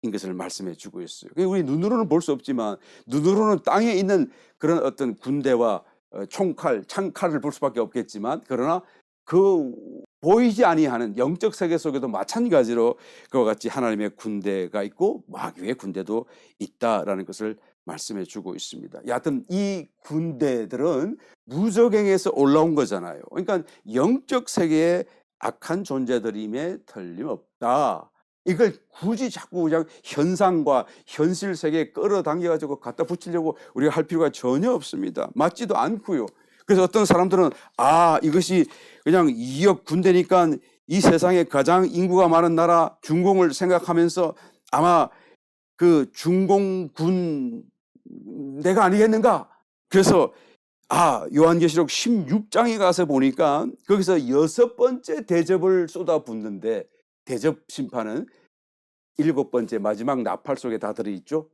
것을 말씀해 주고 있어요. 우리 눈으로는 볼 수 없지만 눈으로는 땅에 있는 그런 어떤 군대와 총칼, 창칼을 볼 수밖에 없겠지만 그러나 그 보이지 아니하는 영적 세계 속에도 마찬가지로 그와 같이 하나님의 군대가 있고 마귀의 군대도 있다라는 것을 말씀해 주고 있습니다. 여하튼 이 군대들은 무적행에서 올라온 거잖아요. 그러니까 영적 세계에 악한 존재들임에 틀림없다. 이걸 굳이 자꾸 그냥 현상과 현실 세계에 끌어당겨가지고 갖다 붙이려고 우리가 할 필요가 전혀 없습니다. 맞지도 않고요. 그래서 어떤 사람들은 이것이 그냥 2억 군대니까 이 세상에 가장 인구가 많은 나라 중공을 생각하면서 아마 그 중공군 내가 아니겠는가? 그래서 요한계시록 16장에 가서 보니까 거기서 6번째 대접을 쏟아붓는데 대접 심판은 7번째 마지막 나팔 속에 다 들어있죠.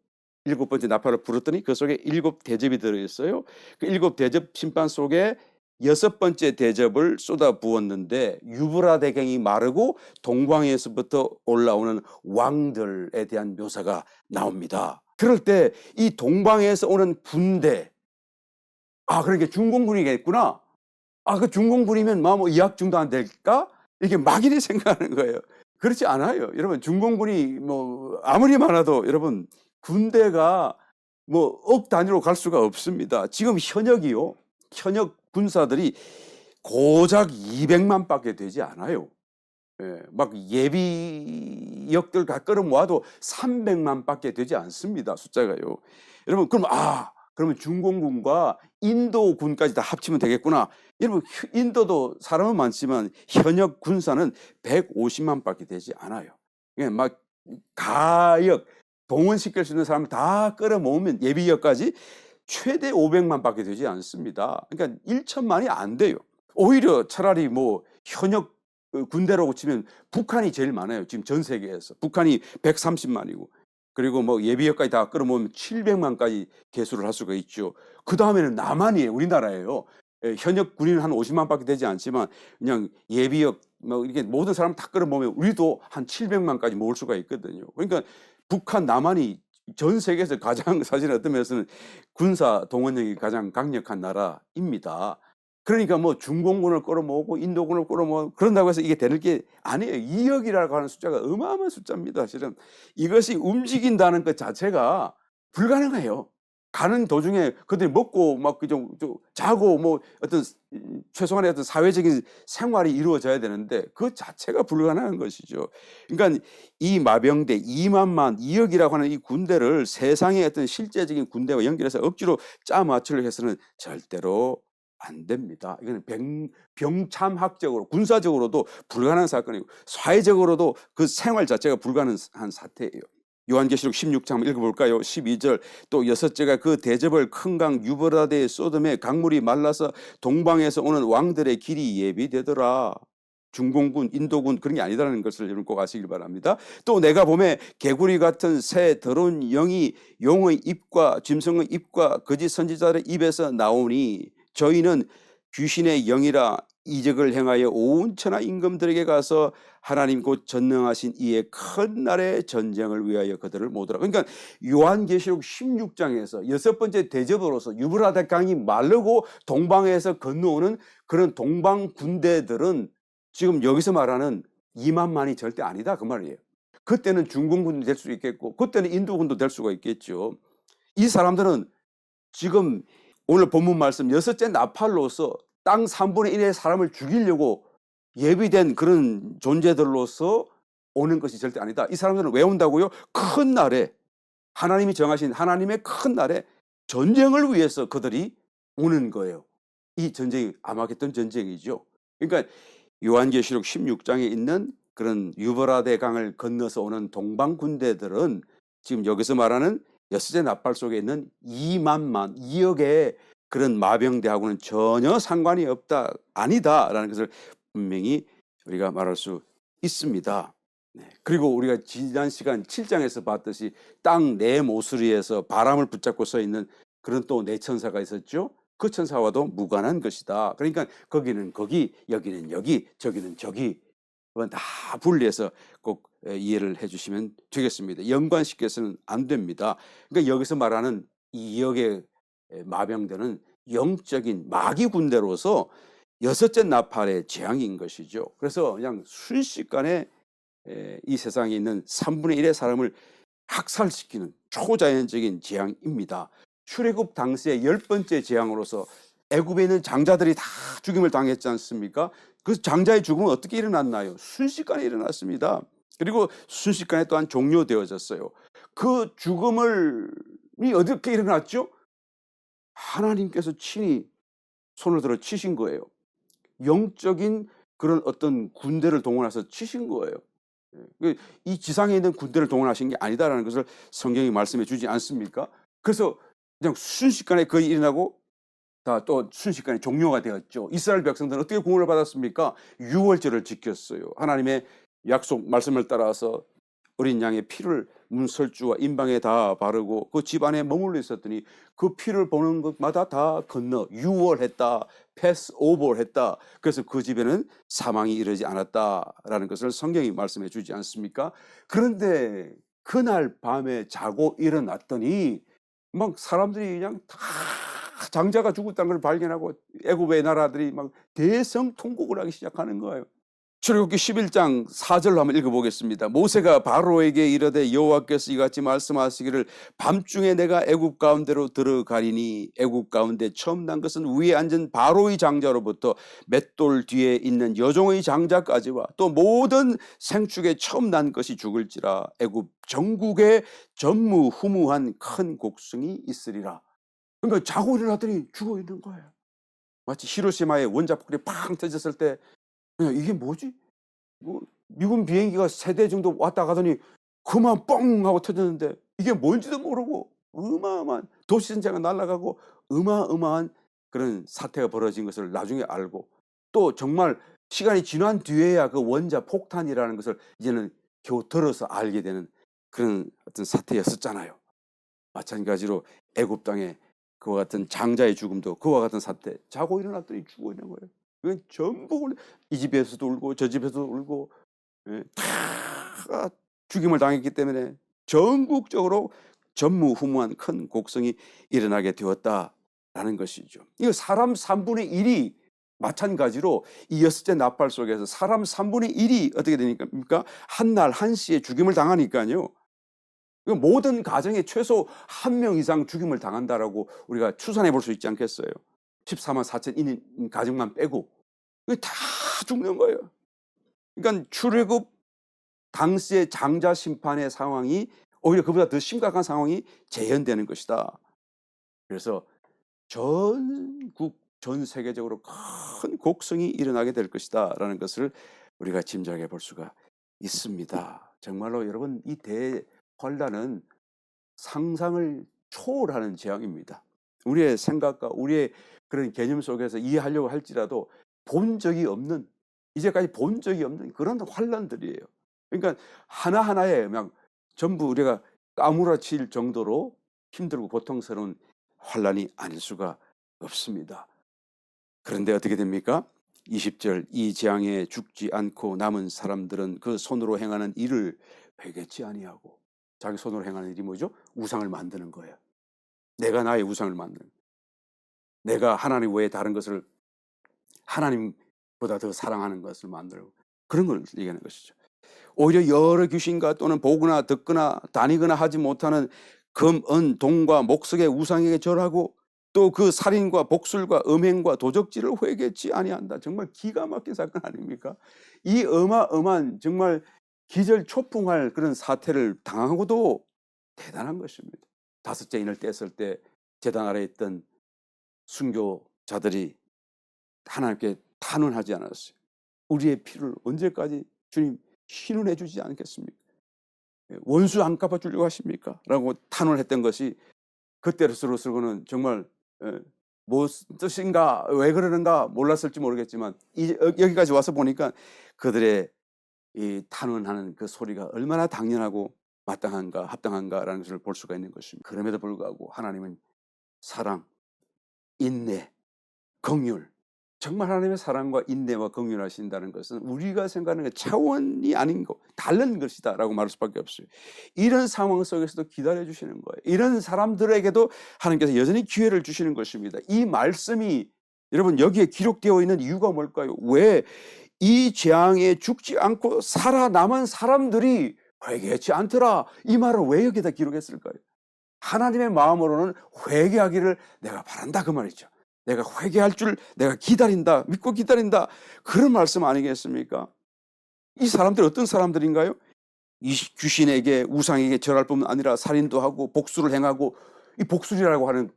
7번째 나팔을 불었더니 그 속에 7 대접이 들어있어요. 그 7 대접 심판 속에 6번째 대접을 쏟아부었는데 유브라데강이 마르고 동방에서부터 올라오는 왕들에 대한 묘사가 나옵니다. 그럴 때 이 동방에서 오는 군대, 그러니까 중공군이겠구나. 그 중공군이면 뭐 이학중도 안 될까? 이렇게 막연히 생각하는 거예요. 그렇지 않아요. 여러분 중공군이 뭐 아무리 많아도 여러분 군대가 뭐 억 단위로 갈 수가 없습니다. 지금 현역 군사들이 고작 200만 밖에 되지 않아요. 막 예비역들 다 끌어모아도 300만 밖에 되지 않습니다. 숫자가요. 여러분 그러면 중공군과 인도군까지 다 합치면 되겠구나. 여러분 인도도 사람은 많지만 현역 군사는 150만 밖에 되지 않아요. 막 가역 동원시킬 수 있는 사람을 다 끌어모으면 예비역까지 최대 500만 밖에 되지 않습니다. 그러니까 1천만이 안 돼요. 오히려 차라리 뭐 현역 군대라고 치면 북한이 제일 많아요. 지금 전 세계에서. 북한이 130만이고 그리고 뭐 예비역까지 다 끌어모으면 700만까지 개수를 할 수가 있죠. 그 다음에는 남한이에요. 우리나라예요. 현역 군인은 한 50만 밖에 되지 않지만 그냥 예비역 뭐 이렇게 모든 사람 다 끌어모으면 우리도 한 700만까지 모을 수가 있거든요. 그러니까 북한 남한이 전 세계에서 가장 사실 어떤 면에서는 군사 동원력이 가장 강력한 나라입니다. 그러니까 뭐 중공군을 끌어모으고 인도군을 끌어모으고 그런다고 해서 이게 되는 게 아니에요. 2억이라고 하는 숫자가 어마어마한 숫자입니다. 사실은 이것이 움직인다는 것 자체가 불가능해요. 가는 도중에 그들이 먹고 막 자고 뭐 어떤 최소한의 어떤 사회적인 생활이 이루어져야 되는데 그 자체가 불가능한 것이죠. 그러니까 이 마병대 2만만 2억이라고 하는 이 군대를 세상의 어떤 실제적인 군대와 연결해서 억지로 짜 맞추려고 해서는 절대로 안 됩니다. 이거는 병참학적으로 군사적으로도 불가능한 사건이고 사회적으로도 그 생활 자체가 불가능한 사태예요. 요한계시록 16장 한번 읽어볼까요? 12절 또 6째가 그 대접을 큰 강 유브라데에 쏟음에 강물이 말라서 동방에서 오는 왕들의 길이 예비되더라. 중공군, 인도군 그런 게 아니다라는 것을 여러분 꼭 아시길 바랍니다. 또 내가 보매 개구리 같은 새 더러운 영이 용의 입과 짐승의 입과 거짓 선지자들의 입에서 나오니 저희는 귀신의 영이라 이적을 행하여 온 천하 임금들에게 가서 하나님 곧 전능하신 이의 큰 날의 전쟁을 위하여 그들을 모으더라. 그러니까 요한계시록 16장에서 6번째 대접으로서 유브라데 강이 마르고 동방에서 건너오는 그런 동방 군대들은 지금 여기서 말하는 2만만이 절대 아니다 그 말이에요. 그때는 중공군이 될 수 있겠고 그때는 인도군도 될 수가 있겠죠. 이 사람들은 지금 오늘 본문 말씀 6째 나팔로서 땅 3분의 1의 사람을 죽이려고 예비된 그런 존재들로서 오는 것이 절대 아니다. 이 사람들은 왜 온다고요? 큰 날에 하나님이 정하신 하나님의 큰 날에 전쟁을 위해서 그들이 오는 거예요. 이 전쟁이 아마겟돈 전쟁이죠. 그러니까 요한계시록 16장에 있는 그런 유브라데 강을 건너서 오는 동방 군대들은 지금 여기서 말하는 여섯째 나팔 속에 있는 2억의 그런 마병대하고는 전혀 상관이 없다, 아니다라는 것을 분명히 우리가 말할 수 있습니다. 네. 그리고 우리가 지난 시간 7장에서 봤듯이 땅 네 모서리에서 바람을 붙잡고 서 있는 그런 또 네 천사가 있었죠. 그 천사와도 무관한 것이다. 그러니까 거기는 거기, 여기는 여기, 저기는 저기, 그건 다 분리해서 꼭 이해를 해주시면 되겠습니다. 연관시켜서는 안 됩니다. 그러니까 여기서 말하는 이 역의 마병대는 영적인 마귀 군대로서 여섯째 나팔의 재앙인 것이죠. 그래서 그냥 순식간에 이 세상에 있는 3분의 1의 사람을 학살시키는 초자연적인 재앙입니다. 출애굽 당시의 10번째 재앙으로서 애굽에 있는 장자들이 다 죽임을 당했지 않습니까? 그 장자의 죽음은 어떻게 일어났나요? 순식간에 일어났습니다. 그리고 순식간에 또한 종료되어졌어요. 그 죽음이 어떻게 일어났죠? 하나님께서 친히 손을 들어 치신 거예요. 영적인 그런 어떤 군대를 동원해서 치신 거예요. 이 지상에 있는 군대를 동원하신 게 아니다라는 것을 성경이 말씀해 주지 않습니까? 그래서 그냥 순식간에 거의 일어나고 다 또 순식간에 종료가 되었죠. 이스라엘 백성들은 어떻게 구원을 받았습니까? 유월절을 지켰어요. 하나님의 약속 말씀을 따라서 어린 양의 피를 문설주와 임방에 다 바르고 그 집안에 머물러 있었더니 그 피를 보는 것마다 다 건너 유월했다, 패스오버했다. 그래서 그 집에는 사망이 이르지 않았다라는 것을 성경이 말씀해 주지 않습니까? 그런데 그날 밤에 자고 일어났더니 막 사람들이 그냥 다 장자가 죽었다는 걸 발견하고 애굽의 나라들이 막 대성통곡을 하기 시작하는 거예요. 출애굽기 11장 4절로 한번 읽어보겠습니다. 모세가 바로에게 이르되 여호와께서 이같이 말씀하시기를 밤중에 내가 애굽 가운데로 들어가리니 애굽 가운데 처음 난 것은 위에 앉은 바로의 장자로부터 맷돌 뒤에 있는 여종의 장자까지와 또 모든 생축에 처음 난 것이 죽을지라 애굽 전국에 전무후무한 큰 곡성이 있으리라. 그러니까 자고 일어났더니 죽어 있는 거예요. 마치 히로시마의 원자폭탄이 팡 터졌을 때 그냥 이게 뭐지? 뭐 미군 비행기가 3대 정도 왔다 가더니 그만 뻥 하고 터졌는데 이게 뭔지도 모르고 어마어마한 도시전체가 날아가고 어마어마한 그런 사태가 벌어진 것을 나중에 알고 또 정말 시간이 지난 뒤에야 그 원자 폭탄이라는 것을 이제는 겨우 들어서 알게 되는 그런 어떤 사태였었잖아요. 마찬가지로 애굽 땅에 그와 같은 장자의 죽음도 그와 같은 사태, 자고 일어났더니 죽어 있는 거예요. 그건 전부 이 집에서도 울고 저 집에서도 울고 다 죽임을 당했기 때문에 전국적으로 전무후무한 큰 곡성이 일어나게 되었다라는 것이죠. 이거 사람 3분의 1이 마찬가지로 이 여섯째 나팔 속에서 사람 3분의 1이 어떻게 되니까 한날 한시에 죽임을 당하니까요. 모든 가정에 최소 1명 이상 죽임을 당한다라고 우리가 추산해 볼 수 있지 않겠어요? 14만 4천인 가정만 빼고 다 죽는 거예요. 그러니까 출애굽 당시의 장자 심판의 상황이 오히려 그보다 더 심각한 상황이 재현되는 것이다. 그래서 전국 전 세계적으로 큰 곡성이 일어나게 될 것이다라는 것을 우리가 짐작해 볼 수가 있습니다. 정말로 여러분 이 대환란은 상상을 초월하는 재앙입니다. 우리의 생각과 우리의 그런 개념 속에서 이해하려고 할지라도 본 적이 없는, 이제까지 본 적이 없는 그런 환란들이에요. 그러니까 하나하나에 그냥 전부 우리가 까무라칠 정도로 힘들고 고통스러운 환란이 아닐 수가 없습니다. 그런데 어떻게 됩니까? 20절 이 재앙에 죽지 않고 남은 사람들은 그 손으로 행하는 일을 회개치 아니하고, 자기 손으로 행하는 일이 뭐죠? 우상을 만드는 거예요. 내가 나의 우상을 만드는, 내가 하나님 외에 다른 것을 하나님보다 더 사랑하는 것을 만들고 그런 걸 얘기하는 것이죠. 오히려 여러 귀신과 또는 보거나 듣거나 다니거나 하지 못하는 금, 은, 동과 목석의 우상에게 절하고 또 그 살인과 복술과 음행과 도적질을 회개치 아니한다. 정말 기가 막힌 사건 아닙니까? 이 어마어마한 정말 기절초풍할 그런 사태를 당하고도 대단한 것입니다. 5째 인을 뗐을 때 제단 아래에 있던 순교자들이 하나님께 탄원하지 않았어요. 우리의 피를 언제까지 주님 신원해 주지 않겠습니까? 원수 안 갚아 주려고 하십니까? 라고 탄원했던 것이 그때로서는 정말 뭐 뜻인가 왜 그러는가 몰랐을지 모르겠지만 여기까지 와서 보니까 그들의 이 탄원하는 그 소리가 얼마나 당연하고 마땅한가 합당한가라는 것을 볼 수가 있는 것입니다. 그럼에도 불구하고 하나님은 사랑, 인내, 긍휼, 정말 하나님의 사랑과 인내와 긍휼하신다는 것은 우리가 생각하는 차원이 아닌 것, 다른 것이다라고 말할 수밖에 없어요. 이런 상황 속에서도 기다려 주시는 거예요. 이런 사람들에게도 하나님께서 여전히 기회를 주시는 것입니다. 이 말씀이 여러분 여기에 기록되어 있는 이유가 뭘까요? 왜 이 재앙에 죽지 않고 살아남은 사람들이 회개하지 않더라. 이 말을 왜 여기다 기록했을까요? 하나님의 마음으로는 회개하기를 내가 바란다 그 말이죠. 내가 회개할 줄 내가 기다린다. 믿고 기다린다. 그런 말씀 아니겠습니까? 이 사람들이 어떤 사람들인가요? 이 귀신에게 우상에게 절할 뿐만 아니라 살인도 하고 복수를 행하고, 이 복수라고 하는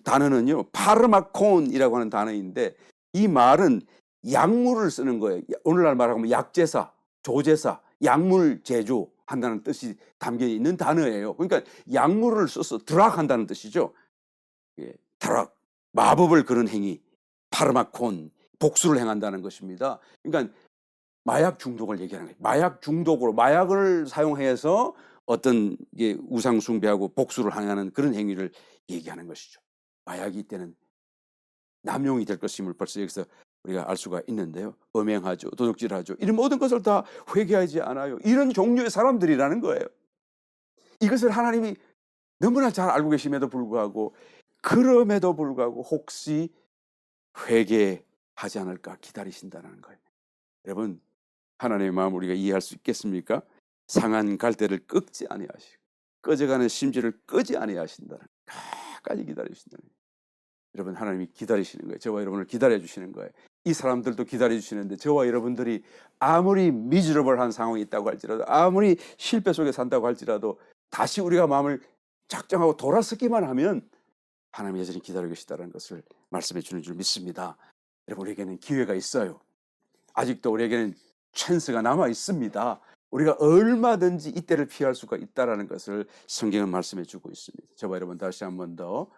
단어는요 파르마콘이라고 하는 단어인데 이 말은 약물을 쓰는 거예요. 오늘날 말하면 약제사, 조제사, 약물 제조한다는 뜻이 담겨 있는 단어예요. 그러니까 약물을 써서 드락한다는 뜻이죠. 예, 드락, 마법을 그런 행위, 파르마콘, 복수를 행한다는 것입니다. 그러니까 마약 중독을 얘기하는 거예요. 마약 중독으로 마약을 사용해서 어떤 우상 숭배하고 복수를 하는 그런 행위를 얘기하는 것이죠. 마약이 이때는 남용이 될 것임을 벌써 여기서 우리가 알 수가 있는데요. 음행하죠, 도둑질하죠. 이런 모든 것을 다 회개하지 않아요. 이런 종류의 사람들이라는 거예요. 이것을 하나님이 너무나 잘 알고 계심에도 불구하고, 그럼에도 불구하고 혹시 회개하지 않을까 기다리신다는 거예요. 여러분, 하나님의 마음을 우리가 이해할 수 있겠습니까? 상한 갈대를 꺾지 아니하시고 꺼져가는 심지를 끄지 아니하신다는, 끝까지 기다리신다는 거예요. 여러분, 하나님이 기다리시는 거예요. 저와 여러분을 기다려 주시는 거예요. 이 사람들도 기다려 주시는데 저와 여러분들이 아무리 미저러블한 상황이 있다고 할지라도, 아무리 실패 속에 산다고 할지라도 다시 우리가 마음을 작정하고 돌아서기만 하면 하나님이 여전히 기다리고 계시다는 것을 말씀해 주는 줄 믿습니다. 여러분, 우리에게는 기회가 있어요. 아직도 우리에게는 찬스가 남아 있습니다. 우리가 얼마든지 이때를 피할 수가 있다는 것을 성경은 말씀해 주고 있습니다. 저와 여러분 다시 한 번 더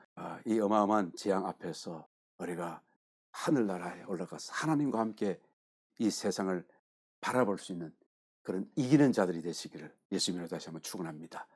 이 어마어마한 재앙 앞에서 우리가 하늘나라에 올라가서 하나님과 함께 이 세상을 바라볼 수 있는 그런 이기는 자들이 되시기를 예수님으로 다시 한번 축원합니다.